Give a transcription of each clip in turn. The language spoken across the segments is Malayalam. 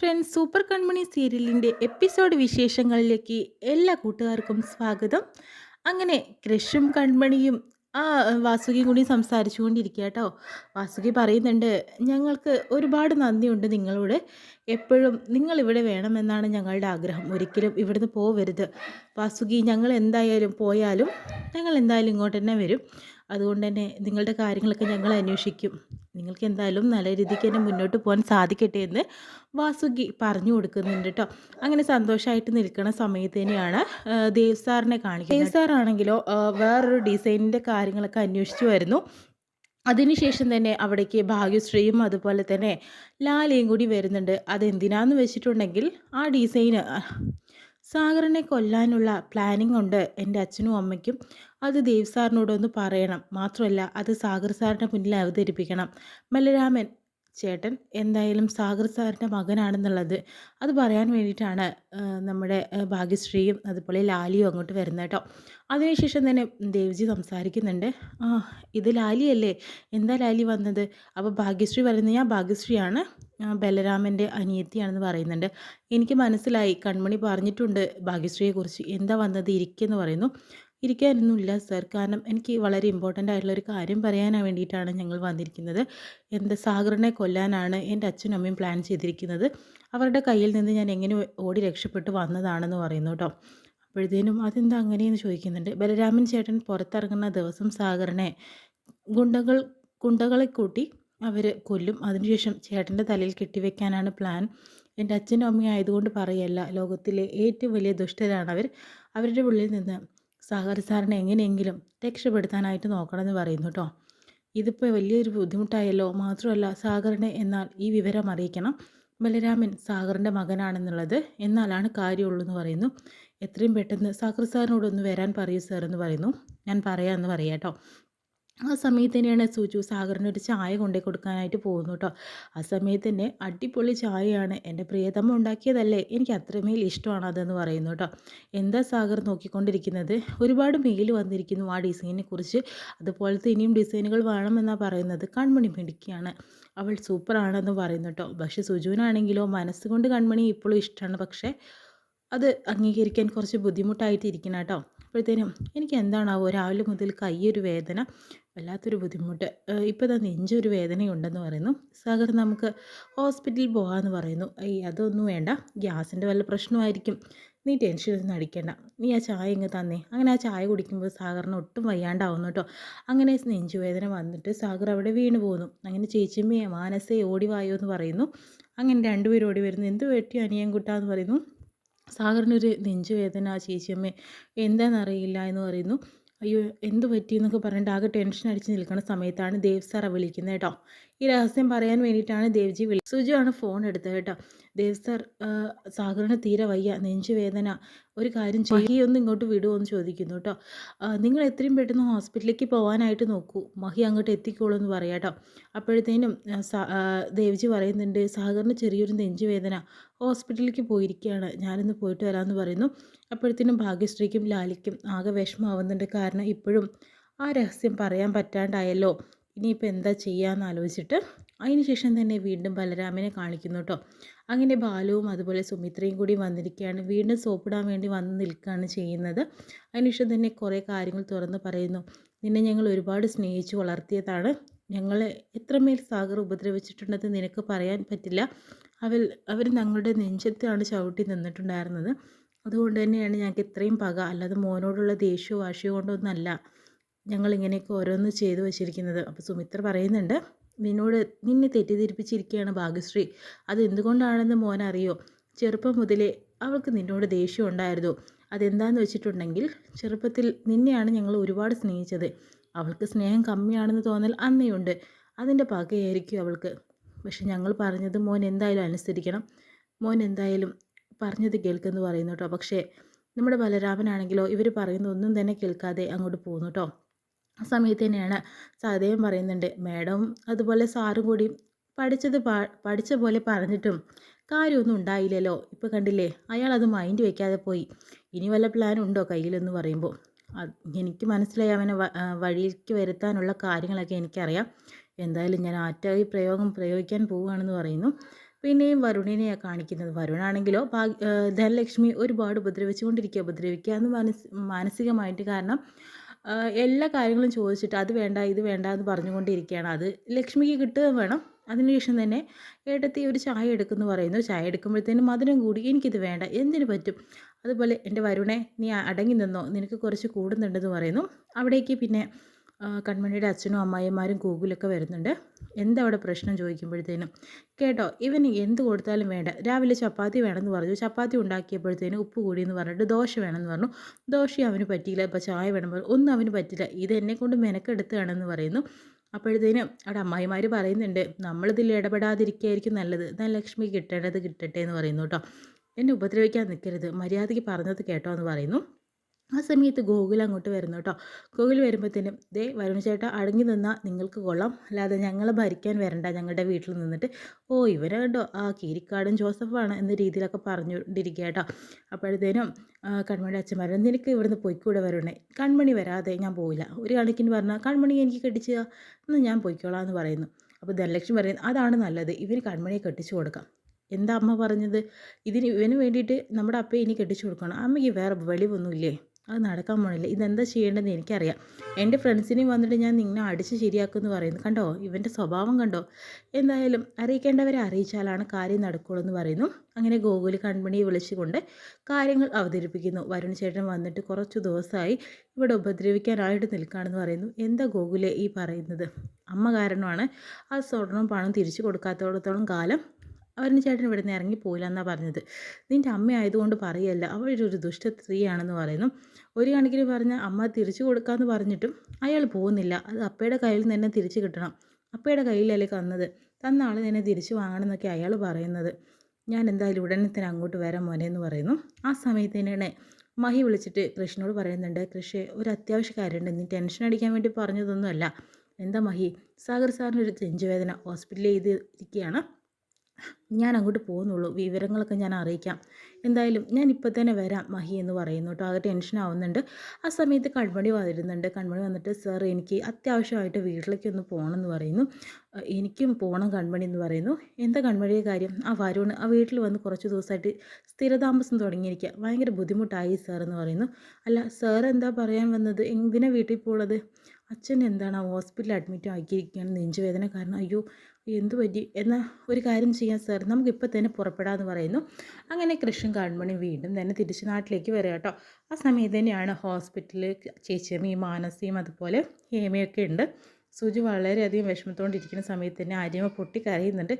ഫ്രണ്ട്സ്, സൂപ്പർ കൺമണി സീരിയലിൻ്റെ എപ്പിസോഡ് വിശേഷങ്ങളിലേക്ക് എല്ലാ കൂട്ടുകാർക്കും സ്വാഗതം. അങ്ങനെ കൃഷും കൺമണിയും വാസുകിയും കൂടി സംസാരിച്ചു കൊണ്ടിരിക്കുക കേട്ടോ. വാസുകി പറയുന്നുണ്ട്, ഞങ്ങൾക്ക് ഒരുപാട് നന്ദിയുണ്ട് നിങ്ങളോട്. എപ്പോഴും നിങ്ങളിവിടെ വേണമെന്നാണ് ഞങ്ങളുടെ ആഗ്രഹം. ഒരിക്കലും ഇവിടുന്ന് പോവരുത് വാസുകി. ഞങ്ങൾ എന്തായാലും പോയാലും ഞങ്ങൾ എന്തായാലും ഇങ്ങോട്ട് തന്നെ വരും. അതുകൊണ്ട് തന്നെ നിങ്ങളുടെ കാര്യങ്ങളൊക്കെ ഞങ്ങൾ അന്വേഷിക്കും. നിങ്ങൾക്ക് എന്തായാലും നല്ല രീതിക്ക് തന്നെ മുന്നോട്ട് പോകാൻ സാധിക്കട്ടെ എന്ന് വാസുകി പറഞ്ഞു കൊടുക്കുന്നുണ്ട് കേട്ടോ. അങ്ങനെ സന്തോഷമായിട്ട് നിൽക്കുന്ന സമയത്ത് തന്നെയാണ് ദേവ് സാറിനെ കാണിക്കുന്നത്. ദേവ് സാറാണെങ്കിലോ വേറൊരു ഡിസൈനിൻ്റെ കാര്യങ്ങളൊക്കെ അന്വേഷിച്ചു വരുന്നു. അതിനുശേഷം തന്നെ അവിടേക്ക് ഭാഗ്യശ്രീയും അതുപോലെ തന്നെ ലാലയും കൂടി വരുന്നുണ്ട്. അതെന്തിനാന്ന് വെച്ചിട്ടുണ്ടെങ്കിൽ ആ ഡിസൈന് സാഗറിനെ കൊല്ലാനുള്ള പ്ലാനിങ് ഉണ്ട് എൻ്റെ അച്ഛനും അമ്മയ്ക്കും. അത് ദേവ് സാറിനോടൊന്ന് പറയണം. മാത്രമല്ല അത് സാഗർ സാറിൻ്റെ മുന്നിൽ അവതരിപ്പിക്കണം. ബലരാമൻ ചേട്ടൻ എന്തായാലും സാഗർ സാറിൻ്റെ മകനാണെന്നുള്ളത് അത് പറയാൻ വേണ്ടിയിട്ടാണ് നമ്മുടെ ഭാഗ്യശ്രീയും അതുപോലെ ലാലിയും അങ്ങോട്ട് വരുന്നത് കേട്ടോ. അതിനുശേഷം തന്നെ ദേവ്ജി സംസാരിക്കുന്നുണ്ട്. ഇത് ലാലിയല്ലേ, എന്താ ലാലി വന്നത്? അപ്പോൾ ഭാഗ്യശ്രീ പറയുന്നത്, ഞാൻ ഭാഗ്യശ്രീയാണ്, ബലരാമൻ്റെ അനിയത്തിയാണെന്ന് പറയുന്നുണ്ട്. എനിക്ക് മനസ്സിലായി, കൺമണി പറഞ്ഞിട്ടുണ്ട് ഭാഗ്യശ്രീയെക്കുറിച്ച്. എന്താ വന്നത്, ഇരിക്കുമെന്ന് പറയുന്നു. ഇരിക്കാനൊന്നുമില്ല സർ, കാരണം എനിക്ക് വളരെ ഇമ്പോർട്ടൻ്റ് ആയിട്ടുള്ളൊരു കാര്യം പറയാൻ വേണ്ടിയിട്ടാണ് ഞങ്ങൾ വന്നിരിക്കുന്നത്. എൻ്റെ സാഗറിനെ കൊല്ലാനാണ് എൻ്റെ അച്ഛനും അമ്മയും പ്ലാൻ ചെയ്തിരിക്കുന്നത്. അവരുടെ കയ്യിൽ നിന്ന് ഞാൻ എങ്ങനെ ഓടി രക്ഷപ്പെട്ട് വന്നതാണെന്ന് പറയുന്നു കേട്ടോ. അപ്പോഴത്തേനും അതെന്താ അങ്ങനെയെന്ന് ചോദിക്കുന്നുണ്ട്. ബലരാമൻ ചേട്ടൻ പുറത്തിറങ്ങുന്ന ദിവസം സാഗറിനെ ഗുണ്ടകളെ കൂട്ടി അവർ കൊല്ലും. അതിനുശേഷം ചേട്ടൻ്റെ തലയിൽ കെട്ടിവെക്കാനാണ് പ്ലാൻ. എൻ്റെ അച്ഛനും അമ്മയും ആയതുകൊണ്ട് പറയല്ല, ലോകത്തിലെ ഏറ്റവും വലിയ ദുഷ്ടരാണവർ. അവരുടെ ഉള്ളിൽ നിന്ന് സാഗർ സാറിനെ എങ്ങനെയെങ്കിലും രക്ഷപ്പെടുത്താനായിട്ട് നോക്കണമെന്ന് പറയുന്നു കേട്ടോ. ഇതിപ്പോൾ വലിയൊരു ബുദ്ധിമുട്ടായല്ലോ. മാത്രമല്ല സാഗറിനെ എന്നാൽ ഈ വിവരം അറിയിക്കണം. ബലരാമൻ സാഗറിൻ്റെ മകനാണെന്നുള്ളത് എന്നാലാണ് കാര്യമുള്ളൂ എന്ന് പറയുന്നു. എത്രയും പെട്ടെന്ന് സാഗർ സാറിനോടൊന്ന് വരാൻ പറയൂ സാർ എന്ന് പറയുന്നു. ഞാൻ പറയാമെന്ന് പറയാം കേട്ടോ. ആ സമയത്ത് തന്നെയാണ് സുജു സാഗറിന് ഒരു ചായ കൊണ്ടേ കൊടുക്കാനായിട്ട് പോകുന്നു കേട്ടോ. ആ സമയത്ത് തന്നെ അടിപൊളി ചായയാണ്, എൻ്റെ പ്രിയതമ്മ ഉണ്ടാക്കിയതല്ലേ, എനിക്ക് അത്രമേൽ ഇഷ്ടമാണ് അതെന്ന് പറയുന്നു കേട്ടോ. എന്താ സാഗർ നോക്കിക്കൊണ്ടിരിക്കുന്നത്? ഒരുപാട് മെയിൽ വന്നിരിക്കുന്നു ആ ഡിസൈനെ കുറിച്ച്. അതുപോലത്തെ ഇനിയും ഡിസൈനുകൾ വേണമെന്നാണ് പറയുന്നത്. കൺമണി മിടുക്കിയാണ്, അവൾ സൂപ്പറാണെന്ന് പറയുന്നു കേട്ടോ. പക്ഷേ സുജുവിനാണെങ്കിലോ മനസ്സുകൊണ്ട് കൺമണി ഇപ്പോഴും ഇഷ്ടമാണ്, പക്ഷേ അത് അംഗീകരിക്കാൻ കുറച്ച് ബുദ്ധിമുട്ടായിട്ട് ഇരിക്കണം കേട്ടോ. അപ്പോഴത്തേനും എനിക്ക് എന്താണാവോ രാവിലെ മുതൽ കൈയൊരു വേദന, വല്ലാത്തൊരു ബുദ്ധിമുട്ട്, ഇപ്പോൾ ഇതാ നെഞ്ചൊരു വേദനയുണ്ടെന്ന് പറയുന്നു. സാഗർ നമുക്ക് ഹോസ്പിറ്റലിൽ പോകാമെന്ന് പറയുന്നു. അതൊന്നും വേണ്ട, ഗ്യാസിൻ്റെ വല്ല പ്രശ്നമായിരിക്കും, നീ ടെൻഷനൊന്നും അടിക്കേണ്ട, നീ ആ ചായ ഇങ്ങ് തന്നേ. അങ്ങനെ ആ ചായ കുടിക്കുമ്പോൾ സാഗറിന് ഒട്ടും വയ്യാണ്ടാവുന്നു കേട്ടോ. അങ്ങനെ നെഞ്ചുവേദന വന്നിട്ട് സാഗർ അവിടെ വീണ് പോകുന്നു. അങ്ങനെ ചേച്ചിയമ്മയെ മാനസേ ഓടിവായോ എന്ന് പറയുന്നു. അങ്ങനെ രണ്ടുപേരും ഓടി വരുന്നു. എന്ത് പറ്റി അനിയൻകുട്ടാന്ന് പറയുന്നു. സാഗറിനൊരു നെഞ്ചുവേദന ചേച്ചിയമ്മേ, എന്താണെന്നറിയില്ല എന്ന് പറയുന്നു. അയ്യോ എന്ത് പറ്റി എന്നൊക്കെ പറഞ്ഞിട്ട് ആകെ ടെൻഷൻ അടിച്ച് നിൽക്കുന്ന സമയത്താണ് ദേവ് സാർ വിളിക്കുന്നത് കേട്ടോ. ഈ രഹസ്യം പറയാൻ വേണ്ടിയിട്ടാണ് ദേവ്ജി സുജു ആണ് ഫോൺ എടുത്തത് കേട്ടോ. ദേവ് സാർ, സാഗറിന് തീരെ വയ്യ, നെഞ്ചുവേദന, ഒരു കാര്യം മഹിയൊന്ന് ഇങ്ങോട്ട് വിടുമോ എന്ന് ചോദിക്കുന്നു കേട്ടോ. നിങ്ങൾ എത്രയും പെട്ടെന്ന് ഹോസ്പിറ്റലിലേക്ക് പോകാനായിട്ട് നോക്കൂ, മഹി അങ്ങോട്ട് എത്തിക്കോളൂ എന്ന് പറയാം കേട്ടോ. അപ്പോഴത്തേനും ദേവ്ജി പറയുന്നുണ്ട്, സാഗറിന് ചെറിയൊരു നെഞ്ചുവേദന, ഹോസ്പിറ്റലിലേക്ക് പോയിരിക്കുകയാണ്, ഞാനിന്ന് പോയിട്ട് വരാമെന്ന് പറയുന്നു. അപ്പോഴത്തേനും ഭാഗ്യശ്രീക്കും ലാലിക്കും ആകെ വിഷമമാവുന്നുണ്ട്. കാരണം ഇപ്പോഴും ആ രഹസ്യം പറയാൻ പറ്റാണ്ടായല്ലോ, ഇനിയിപ്പോൾ എന്താ ചെയ്യാമെന്ന് ആലോചിച്ചിട്ട് അതിനുശേഷം തന്നെ വീണ്ടും ബലരാമനെ കാണിക്കുന്നു കേട്ടോ. അങ്ങനെ ബാലുവും അതുപോലെ സുമിത്രയും കൂടി വന്നിരിക്കുകയാണ്. വീണ്ടും സോപ്പിടാൻ വേണ്ടി വന്ന് നിൽക്കുകയാണ് ചെയ്യുന്നത്. അതിനുശേഷം തന്നെ കുറേ കാര്യങ്ങൾ തുറന്ന് പറയുന്നു. നിന്നെ ഞങ്ങൾ ഒരുപാട് സ്നേഹിച്ച് വളർത്തിയതാണ്, ഞങ്ങളെ എത്രമേൽ സാഗർ ഉപദ്രവിച്ചിട്ടുണ്ടെന്ന് നിനക്ക് പറയാൻ പറ്റില്ല. അവർ ഞങ്ങളുടെ നെഞ്ചത്താണ് ചവിട്ടി നിന്നിട്ടുണ്ടായിരുന്നത്. അതുകൊണ്ട് തന്നെയാണ് ഞങ്ങൾക്ക് ഇത്രയും പക, അല്ലാതെ മോനോടുള്ള ദേഷ്യമോ വാശിയോ കൊണ്ടൊന്നല്ല ഞങ്ങളിങ്ങനെയൊക്കെ ഓരോന്ന് ചെയ്തു വച്ചിരിക്കുന്നത്. അപ്പോൾ സുമിത്ര പറയുന്നുണ്ട്, നിന്നെ തെറ്റിദ്ധരിപ്പിച്ചിരിക്കുകയാണ് ഭാഗ്യശ്രീ. അതെന്തുകൊണ്ടാണെന്ന് മോനറിയോ? ചെറുപ്പം മുതലേ അവൾക്ക് നിന്നോട് ദേഷ്യം ഉണ്ടായിരുന്നു. അതെന്താണെന്ന് വെച്ചിട്ടുണ്ടെങ്കിൽ ചെറുപ്പത്തിൽ നിന്നെയാണ് ഞങ്ങൾ ഒരുപാട് സ്നേഹിച്ചത്. അവൾക്ക് സ്നേഹം കമ്മിയാണെന്ന് തോന്നൽ അന്നേയുണ്ട്. അതിൻ്റെ പകയായിരിക്കും അവൾക്ക്. പക്ഷെ ഞങ്ങൾ പറഞ്ഞത് മോൻ എന്തായാലും അനുസരിക്കണം, മോൻ എന്തായാലും പറഞ്ഞത് കേൾക്കുമെന്ന് പറയുന്നു കേട്ടോ. പക്ഷേ നമ്മുടെ ബലരാമനാണെങ്കിലോ ഇവർ പറയുന്ന ഒന്നും തന്നെ കേൾക്കാതെ അങ്ങോട്ട് പോകുന്നു കേട്ടോ. ആ സമയത്ത് തന്നെയാണ് സഹദേവൻ പറയുന്നുണ്ട്, മാഡം അതുപോലെ സാറും കൂടി പഠിച്ച പോലെ പറഞ്ഞിട്ടും കാര്യമൊന്നും ഉണ്ടായില്ലല്ലോ, ഇപ്പോൾ കണ്ടില്ലേ അയാൾ അത് മൈൻഡ് വയ്ക്കാതെ പോയി. ഇനി വല്ല പ്ലാനും ഉണ്ടോ കയ്യിലെന്ന് പറയുമ്പോൾ എനിക്ക് മനസ്സിലായി, അവനെ വഴിക്ക് വരുത്താനുള്ള കാര്യങ്ങളൊക്കെ എനിക്കറിയാം. എന്തായാലും ഞാൻ പ്രയോഗിക്കാൻ പോവുകയാണെന്ന് പറയുന്നു. പിന്നെയും വരുണിനെയാണ് കാണിക്കുന്നത്. വരുണാണെങ്കിലോ ധനലക്ഷ്മി ഒരുപാട് ഉപദ്രവിക്കുക എന്ന് മാനസികമായിട്ട്. കാരണം എല്ലാ കാര്യങ്ങളും ചോദിച്ചിട്ട് അത് വേണ്ട ഇത് വേണ്ട എന്ന് പറഞ്ഞുകൊണ്ടിരിക്കുകയാണ്. അത് ലക്ഷ്മിക്ക് കിട്ടുകയും വേണം. അതിനുശേഷം തന്നെ ഏട്ടത്തി ഒരു ചായ എടുക്കുമെന്ന് പറയുന്നു. ചായ എടുക്കുമ്പോഴത്തേനും മധുരം കൂടി. എനിക്കിത് വേണ്ട, എന്തിന് പറ്റും. അതുപോലെ എൻ്റെ വരുണെ നീ അടങ്ങി നിന്നോ, നിനക്ക് കുറച്ച് കൂടുന്നുണ്ടെന്ന് പറയുന്നു. അവിടേക്ക് പിന്നെ കൺമണിയുടെ അച്ഛനും അമ്മായിമാരും കൂകിലൊക്കെ വരുന്നുണ്ട്. എന്താ അവിടെ പ്രശ്നം ചോദിക്കുമ്പോഴത്തേനും, കേട്ടോ ഇവന് എന്ത് കൊടുത്താലും വേണ്ട. രാവിലെ ചപ്പാത്തി വേണമെന്ന് പറഞ്ഞു, ചപ്പാത്തി ഉണ്ടാക്കിയപ്പോഴത്തേനും ഉപ്പ് കൂടിയെന്ന് പറഞ്ഞിട്ട് ദോശ വേണമെന്ന് പറഞ്ഞു. ദോശ അവന് പറ്റിയില്ല. ഇപ്പോൾ ചായ വേണം പറഞ്ഞു, ഒന്നും അവന് പറ്റില്ല. ഇത് എന്നെക്കൊണ്ട് മെനക്കെടുത്തുകയാണെന്ന് പറയുന്നു. അപ്പോഴത്തേനും അവിടെ അമ്മായിമാർ പറയുന്നുണ്ട്, നമ്മളിതിൽ ഇടപെടാതിരിക്കുകയായിരിക്കും നല്ലത്. ധനലക്ഷ്മി കിട്ടേണ്ടത് കിട്ടട്ടെ എന്ന് പറയുന്നു കേട്ടോ. എന്നെ ഉപദ്രവിക്കാൻ നിൽക്കരുത്, മര്യാദയ്ക്ക് പറഞ്ഞത് കേട്ടോ എന്ന് പറയുന്നു. ആ സമയത്ത് ഗോകുൽ അങ്ങോട്ട് വരുന്നു കേട്ടോ. ഗോകുൽ വരുമ്പോഴത്തേനും ദേ വരുണ ചേട്ടാ അടങ്ങി നിന്നാൽ നിങ്ങൾക്ക് കൊള്ളാം, അല്ലാതെ ഞങ്ങളെ ഭരിക്കാൻ വരണ്ട ഞങ്ങളുടെ വീട്ടിൽ നിന്നിട്ട്. ഓ ഇവരെ കണ്ടോ ആ കീരിക്കാടും ജോസഫാണ് എന്ന രീതിയിലൊക്കെ പറഞ്ഞുകൊണ്ടിരിക്കുക കേട്ടോ. അപ്പോഴത്തേനും കൺമണി അച്ഛൻ പറഞ്ഞു, നിനക്ക് ഇവിടുന്ന് പോയിക്കൂടെ വരുണേ. കൺമണി വരാതെ ഞാൻ പോവില്ല. ഒരു കണക്കിന് പറഞ്ഞാൽ കൺമണി എനിക്ക് കെട്ടിച്ച് എന്ന് ഞാൻ പോയിക്കോളാം എന്ന് പറയുന്നു. അപ്പോൾ ധനലക്ഷ്മി പറയുന്നു, അതാണ് നല്ലത്, ഇവന് കൺമണിയെ കെട്ടിച്ചു കൊടുക്കാം. എന്താ അമ്മ പറഞ്ഞത്, ഇവന് വേണ്ടിയിട്ട് നമ്മുടെ അപ്പയെ ഇനി കെട്ടിച്ചു കൊടുക്കണം. അമ്മയ്ക്ക് വേറെ വെളിവൊന്നുമില്ലേ, അത് നടക്കാൻ പോണില്ല. ഇതെന്താ ചെയ്യേണ്ടതെന്ന് എനിക്കറിയാം. എൻ്റെ ഫ്രണ്ട്സിനെയും വന്നിട്ട് ഞാൻ നിന്നെ അടിച്ച് ശരിയാക്കുമെന്ന് പറയുന്നു. കണ്ടോ ഇവൻ്റെ സ്വഭാവം കണ്ടോ. എന്തായാലും അറിയിക്കേണ്ടവരെ അറിയിച്ചാലാണ് കാര്യം നടക്കുള്ളൂ എന്ന് പറയുന്നു. അങ്ങനെ ഗോകുൽ കൺമണിയെ വിളിച്ചുകൊണ്ട് കാര്യങ്ങൾ അവതരിപ്പിക്കുന്നു. വരുൺ ചേട്ടൻ വന്നിട്ട് കുറച്ച് ദിവസമായി ഇവിടെ ഉപദ്രവിക്കാനായിട്ട് നിൽക്കുകയാണെന്ന് പറയുന്നു. എന്താ ഗോകുലെ ഈ പറയുന്നത്, അമ്മ കാരണമാണ് ആ സ്വർണം പണം തിരിച്ചു കൊടുക്കാത്തോടത്തോളം കാലം വരുൺ ചേട്ടൻ ഇവിടെ നിന്ന് ഇറങ്ങിപ്പോയില്ല എന്നാണ് പറഞ്ഞത്. നിൻ്റെ അമ്മയായതുകൊണ്ട് പറയല്ല, അവളൊരു ദുഷ്ട സ്ത്രീയാണെന്ന് പറയുന്നു. ഒരു കണക്കിന് പറഞ്ഞാൽ അമ്മ തിരിച്ചു കൊടുക്കാമെന്ന് പറഞ്ഞിട്ടും അയാൾ പോകുന്നില്ല. അത് അപ്പയുടെ കയ്യിൽ നിന്ന് തന്നെ തിരിച്ചു കിട്ടണം. അപ്പയുടെ കയ്യിലല്ലേ തന്ന ആൾ തന്നെ തിരിച്ചു വാങ്ങണം എന്നൊക്കെ അയാൾ പറയുന്നത്. ഞാൻ എന്തായാലും ഉടനെ തന്നെ അങ്ങോട്ട് വരാം മോനെ എന്ന് പറയുന്നു. ആ സമയത്ത് തന്നെയാണ് മഹി വിളിച്ചിട്ട് കൃഷ്ണനോട് പറയുന്നുണ്ട്, കൃഷി ഒരു അത്യാവശ്യ കാര്യമുണ്ട്, നീ ടെൻഷൻ അടിക്കാൻ വേണ്ടി പറഞ്ഞതൊന്നുമല്ല. എന്താ മഹി, സാഗർ സാറിനൊരു നെഞ്ചുവേദന ഹോസ്പിറ്റലിൽ ഇരിക്കുകയാണ്, ഞാൻ അങ്ങോട്ട് പോകുന്നുള്ളൂ, വിവരങ്ങളൊക്കെ ഞാൻ അറിയിക്കാം. എന്തായാലും ഞാൻ ഇപ്പോൾ തന്നെ വരാം മഹി എന്ന് പറയുന്നു കേട്ടോ. അത് ടെൻഷൻ ആവുന്നുണ്ട്. ആ സമയത്ത് കൺമണി വരുന്നുണ്ട്. കൺമണി വന്നിട്ട് സാർ എനിക്ക് അത്യാവശ്യമായിട്ട് വീട്ടിലേക്ക് ഒന്ന് പോകണം എന്ന് പറയുന്നു. എനിക്കും പോകണം കൺമണി എന്ന് പറയുന്നു. എന്താ കൺമണിയുടെ കാര്യം. ആ വരുൺ ആ വീട്ടിൽ വന്ന് കുറച്ച് ദിവസമായിട്ട് സ്ഥിരതാമസം തുടങ്ങിയിരിക്കുക, ഭയങ്കര ബുദ്ധിമുട്ടായി സാർ എന്ന് പറയുന്നു. അല്ല സാർ എന്താ പറയാൻ വന്നത്, എന്തിനാ വീട്ടിൽ പോകുന്നത്. അച്ഛൻ എന്താണ് ഹോസ്പിറ്റലിൽ അഡ്മിറ്റ് ആക്കിയിരിക്കുകയാണ് നെഞ്ചുവേദന കാരണം. അയ്യോ എന്തു പറ്റി, എന്നാൽ ഒരു കാര്യം ചെയ്യാം സാർ, നമുക്കിപ്പോൾ തന്നെ പുറപ്പെടാമെന്ന് പറയുന്നു. അങ്ങനെ കൃഷ്ണൻ കൺമണി വീണ്ടും തന്നെ തിരിച്ച് നാട്ടിലേക്ക് വരിക കേട്ടോ. ആ സമയത്ത് തന്നെയാണ് ഹോസ്പിറ്റലിൽ ചേച്ചിയമ്മയും മാനസിയും അതുപോലെ ഹേമയൊക്കെ ഉണ്ട്. സുജു വളരെയധികം വിഷമത്തോണ്ടിരിക്കുന്ന സമയത്ത് തന്നെ ആര്യമ്മ പൊട്ടിക്കരയുന്നുണ്ട്.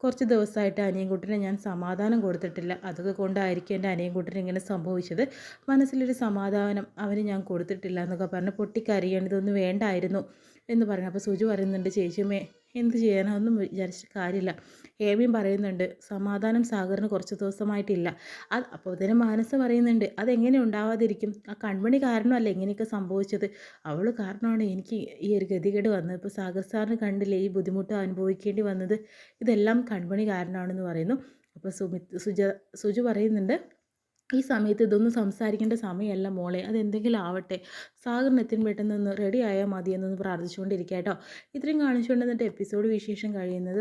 കുറച്ച് ദിവസമായിട്ട് അനിയൻകുട്ടനെ ഞാൻ സമാധാനം കൊടുത്തിട്ടില്ല, അതൊക്കെ കൊണ്ടായിരിക്കും എൻ്റെ അനിയൻകുട്ടന് ഇങ്ങനെ സംഭവിച്ചത്. മനസ്സിലൊരു സമാധാനം അവന് ഞാൻ കൊടുത്തിട്ടില്ല എന്നൊക്കെ പറഞ്ഞ് പൊട്ടിക്കരയാണ്, ഇതൊന്നും വേണ്ടായിരുന്നു എന്ന് പറഞ്ഞു. അപ്പോൾ സുജു പറയുന്നുണ്ട്, ചേച്ചിയമ്മേ എന്ത് ചെയ്യാനോ ഒന്നും വിചാരിച്ചിട്ട് കാര്യമില്ല. ഹേമിയും പറയുന്നുണ്ട്, സമാധാനം സാഗറിന് കുറച്ച് ദിവസമായിട്ടില്ല. അപ്പോൾ തന്നെ മാനസ പറയുന്നുണ്ട്, അതെങ്ങനെ ഉണ്ടാവാതിരിക്കും, ആ കൺമണി കാരണമല്ല ഇങ്ങനെയൊക്കെ സംഭവിച്ചത്, അവൾ കാരണമാണ് എനിക്ക് ഈ ഒരു ഗതികേട് വന്നത്. ഇപ്പോൾ സാഗർ സാറിന് കണ്ടില്ലേ ഈ ബുദ്ധിമുട്ട് അനുഭവിക്കേണ്ടി വന്നത്, ഇതെല്ലാം കൺമണി കാരണമാണെന്ന് പറയുന്നു. അപ്പോൾ സുജു പറയുന്നുണ്ട്, ഈ സമയത്ത് ഇതൊന്നും സംസാരിക്കേണ്ട സമയമല്ല മോളെ, അതെന്തെങ്കിലും ആവട്ടെ, സാഗറിന് എത്രയും പെട്ടെന്നൊന്ന് റെഡി ആയാൽ മതിയെന്നൊന്ന് പ്രാർത്ഥിച്ചുകൊണ്ടിരിക്കുക കേട്ടോ. ഇത്രയും കാണിച്ചുകൊണ്ട് എന്നിട്ട് എപ്പിസോഡ് വിശേഷം കഴിയുന്നത്.